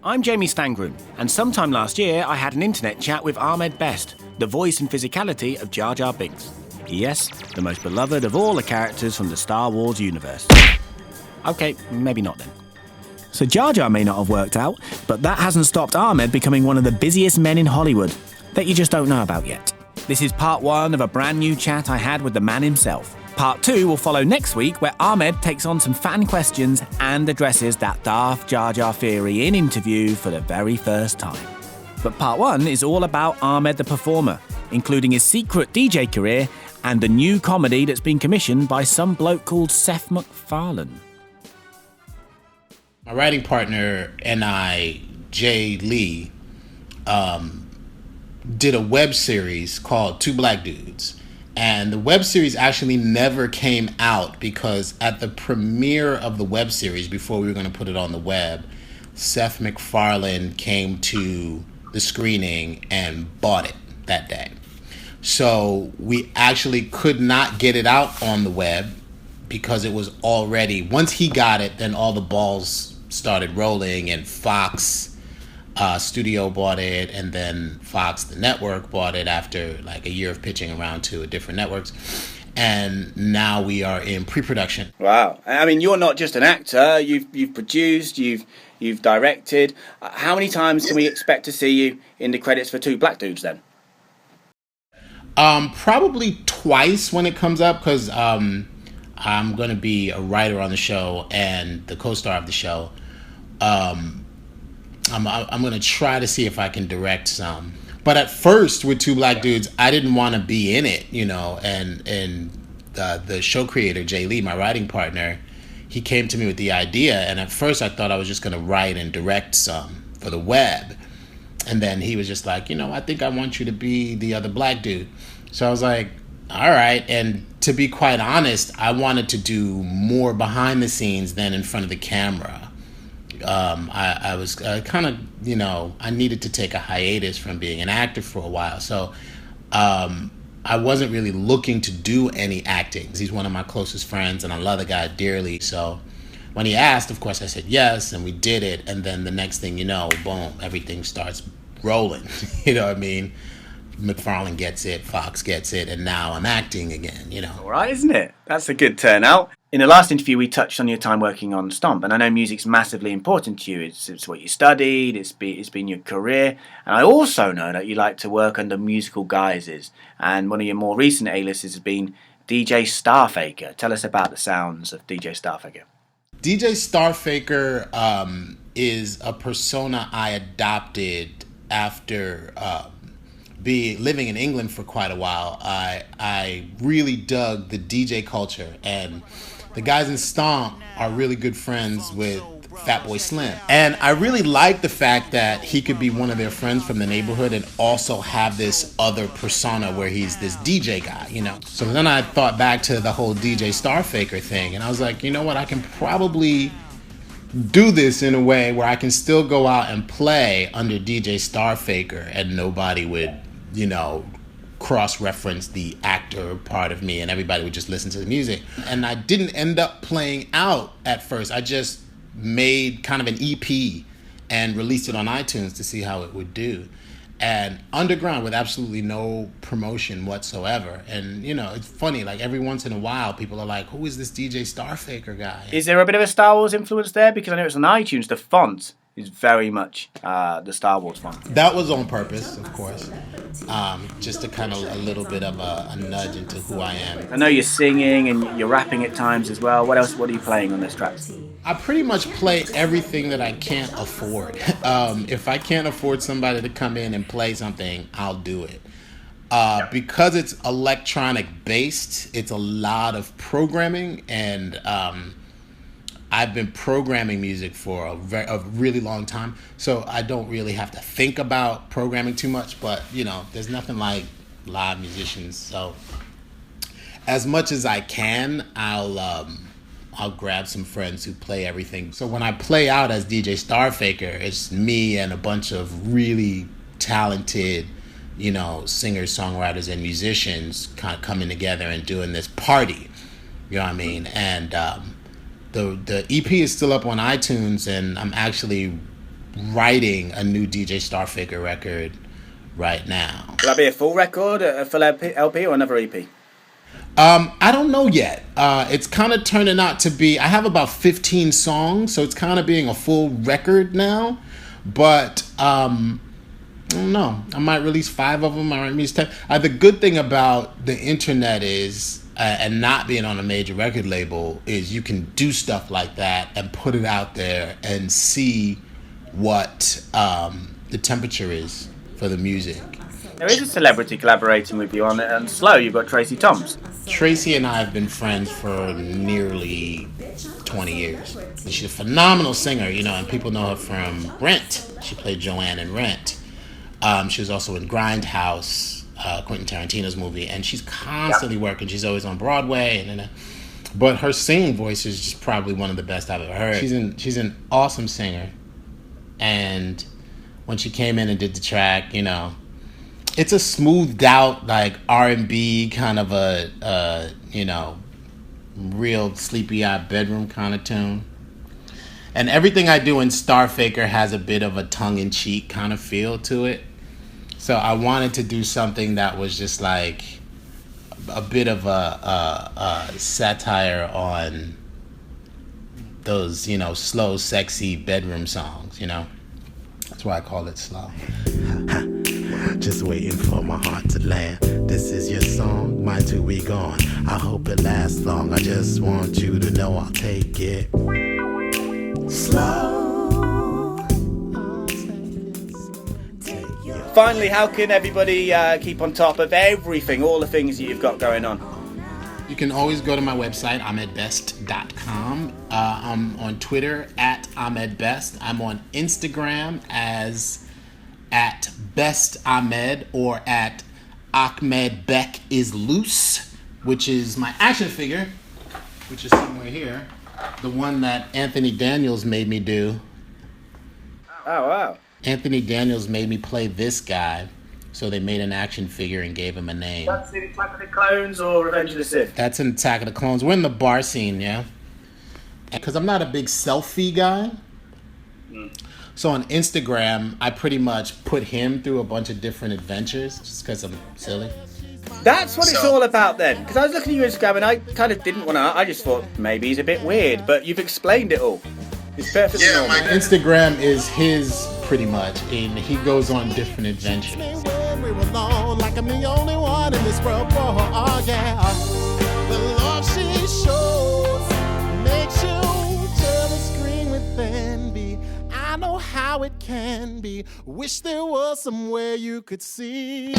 I'm Jamie Stangroom, and sometime last year I had an internet chat with Ahmed Best, the voice and physicality of Jar Jar Binks. Yes, the most beloved of all the characters from the Star Wars universe. Okay, maybe not then. So Jar Jar may not have worked out, but that hasn't stopped Ahmed becoming one of the busiest men in Hollywood that you just don't know about yet. This is part 1 of a brand new chat I had with the man himself. Part 2 will follow next week, where Ahmed takes on some fan questions and addresses that Darth Jar Jar theory in interview for the very first time. But part 1 is all about Ahmed the performer, including his secret DJ career and the new comedy that's been commissioned by some bloke called Seth Mcfarlane. My writing partner and I, Jay Lee, did a web series called Two Black Dudes. And the web series actually never came out because at the premiere of the web series, before we were going to put it on the web, Seth McFarlane came to the screening and bought it that day. So we actually could not get it out on the web because it was already, once he got it, then all the balls started rolling, and Fox Studio bought it, and then Fox, the network, bought it after like a year of pitching around to different networks. And now we are in pre-production. Wow. I mean, you're not just an actor. You've produced, you've directed. How many times can we expect to see you in the credits for Two Black Dudes then? Probably twice when it comes up, because I'm going to be a writer on the show and the co-star of the show. I'm going to try to see if I can direct some. But at first, with Two Black Dudes, I didn't want to be in it, you know, and the show creator, Jay Lee, my writing partner, he came to me with the idea, and at first I thought I was just going to write and direct some for the web. And then he was just like, you know, I think I want you to be the other black dude. So I was like, all right. And to be quite honest, I wanted to do more behind the scenes than in front of the camera. I was kind of, you know, I needed to take a hiatus from being an actor for a while. So I wasn't really looking to do any acting. He's one of my closest friends, and I love the guy dearly. So when he asked, of course, I said yes, and we did it. And then the next thing you know, boom, everything starts rolling. You know what I mean? McFarlane gets it, Fox gets it, and now I'm acting again, you know. All right, isn't it? That's a good turnout. In the last interview, we touched on your time working on Stomp, and I know music's massively important to you. It's what you studied, it's been your career, and I also know that you like to work under musical guises, and one of your more recent A-lists has been DJ Starfaker. Tell us about the sounds of DJ Starfaker. DJ Starfaker is a persona I adopted after living in England for quite a while. I really dug the DJ culture, and the guys in Stomp are really good friends with Fatboy Slim. And I really like the fact that he could be one of their friends from the neighborhood and also have this other persona where he's this DJ guy, you know. So then I thought back to the whole DJ Starfaker thing, and I was like, you know what, I can probably do this in a way where I can still go out and play under DJ Starfaker and nobody would, you know, cross-reference the actor part of me and everybody would just listen to the music. And I didn't end up playing out at first. I just made kind of an EP and released it on iTunes to see how it would do. And underground with absolutely no promotion whatsoever. And, you know, it's funny, like every once in a while people are like, who is this DJ Starfaker guy? Is there a bit of a Star Wars influence there? Because I know it's on iTunes, the font is very much the Star Wars font. That was on purpose, of course. Just to kind of a little bit of a nudge into who I am. I know you're singing and you're rapping at times as well. What else? What are you playing on this track? I pretty much play everything that I can't afford. If I can't afford somebody to come in and play something, I'll do it. Because it's electronic based, it's a lot of programming, and I've been programming music for a really long time, so I don't really have to think about programming too much. But, you know, there's nothing like live musicians. So as much as I can, I'll grab some friends who play everything. So when I play out as DJ Starfaker, it's me and a bunch of really talented, you know, singers, songwriters, and musicians kind of coming together and doing this party. You know what I mean? And the EP is still up on iTunes, and I'm actually writing a new DJ Starfaker record right now. Will that be a full record, a full LP, or another EP? I don't know yet. It's kind of turning out to be, I have about 15 songs, so it's kind of being a full record now. But I don't know. I might release 5 of them. I might release 10. The good thing about the internet is, and not being on a major record label, is you can do stuff like that and put it out there and see what the temperature is for the music. There is a celebrity collaborating with you on it, and Slow, you've got Tracy Toms. Tracy and I have been friends for nearly 20 years. She's a phenomenal singer, and people know her from Rent. She played Joanne in Rent. She was also in Grindhouse, Quentin Tarantino's movie, and she's constantly working. She's always on Broadway, but her singing voice is just probably one of the best I've ever heard. She's an awesome singer, and when she came in and did the track, it's a smoothed out, like R&B kind of a real sleepy-eyed bedroom kind of tune. And everything I do in Starfaker has a bit of a tongue-in-cheek kind of feel to it. So I wanted to do something that was just like a bit of a satire on those, slow, sexy bedroom songs, That's why I call it Slow. Just waiting for my heart to land. This is your song, mine too, we gone. I hope it lasts long. I just want you to know I'll take it slow. Finally, how can everybody keep on top of everything, all the things that you've got going on? You can always go to my website, ahmedbest.com. I'm on Twitter at ahmedbest. I'm on Instagram as at Best Ahmed, or at Ahmed Beck is Loose, which is my action figure, which is somewhere here. The one that Anthony Daniels made me do. Oh, wow. Anthony Daniels made me play this guy, so they made an action figure and gave him a name. That's in Attack of the Clones or Revenge of the Sith? That's in Attack of the Clones. We're in the bar scene, yeah? Because I'm not a big selfie guy. So on Instagram, I pretty much put him through a bunch of different adventures just because I'm silly. That's what it's all about then. Because I was looking at your Instagram and I kind of didn't want to, I just thought maybe he's a bit weird, but you've explained it all. It's perfectly normal. My Instagram is his pretty much, and he goes on different adventures. Like I'm the only one in this world for her, oh yeah. The love she shows makes you tear the screen with envy. I know how it can be. Wish there was somewhere you could see.